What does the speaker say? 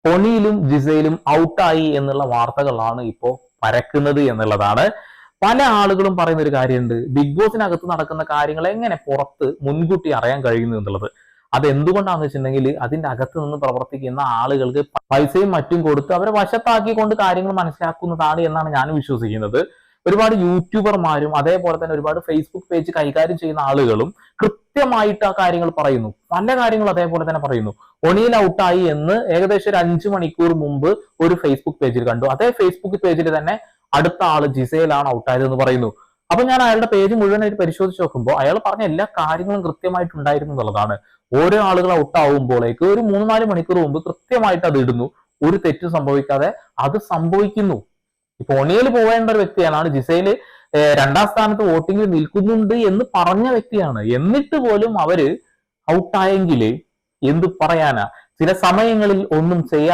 ഒണിയിലും ജിസയിലും ഔട്ടായി എന്നുള്ള വാർത്തകളാണ് ഇപ്പോൾ പരക്കുന്നത് എന്നുള്ളതാണ്. പല ആളുകളും പറയുന്ന ഒരു കാര്യമുണ്ട്, ബിഗ് ബോസിനകത്ത് നടക്കുന്ന കാര്യങ്ങൾ എങ്ങനെ പുറത്ത് മുൻകൂട്ടി അറിയാൻ കഴിയുന്നു എന്നുള്ളത്. അത് എന്തുകൊണ്ടാണെന്ന് വെച്ചിട്ടുണ്ടെങ്കിൽ അതിന്റെ അകത്ത് നിന്ന് പ്രവർത്തിക്കുന്ന ആളുകൾക്ക് പൈസയും മറ്റും കൊടുത്ത് അവരെ വശത്താക്കിക്കൊണ്ട് കാര്യങ്ങൾ മനസ്സിലാക്കുന്നതാണ് എന്നാണ് ഞാൻ വിശ്വസിക്കുന്നത്. ഒരുപാട് യൂട്യൂബർമാരും അതേപോലെ തന്നെ ഒരുപാട് ഫേസ്ബുക്ക് പേജ് കൈകാര്യം ചെയ്യുന്ന ആളുകളും കൃത്യമായിട്ട് ആ കാര്യങ്ങൾ പറയുന്നു. പല കാര്യങ്ങളും അതേപോലെ തന്നെ പറയുന്നു. ഒണിയിൽ ഔട്ടായി എന്ന് ഏകദേശം ഒരു 5 മണിക്കൂർ മുമ്പ് ഒരു ഫേസ്ബുക്ക് പേജിൽ കണ്ടു. അതേ ഫേസ്ബുക്ക് പേജിൽ തന്നെ അടുത്ത ആള് ജിസയിലാണ് ഔട്ടായത് എന്ന് പറയുന്നു. അപ്പൊ ഞാൻ അയാളുടെ പേജ് മുഴുവനായിട്ട് പരിശോധിച്ച് നോക്കുമ്പോൾ അയാൾ പറഞ്ഞ എല്ലാ കാര്യങ്ങളും കൃത്യമായിട്ടുണ്ടായിരുന്നു എന്നുള്ളതാണ്. ഓരോ ആളുകൾ ഔട്ടാവുമ്പോഴേക്ക് ഒരു 3-4 മണിക്കൂർ മുമ്പ് കൃത്യമായിട്ട് അത് ഇടുന്നു. ഒരു തെറ്റും സംഭവിക്കാതെ അത് സംഭവിക്കുന്നു. ഇപ്പൊ ഒണിയിൽ പോവേണ്ട ഒരു വ്യക്തിയാണ്, ജിസയില് 2ാം സ്ഥാനത്ത് വോട്ടിംഗിൽ നിൽക്കുന്നുണ്ട് എന്ന് പറഞ്ഞ വ്യക്തിയാണ്. എന്നിട്ട് പോലും അവര് ഔട്ടായെങ്കിൽ എന്ത് പറയാനാ? ചില സമയങ്ങളിൽ ഒന്നും ചെയ്യാൻ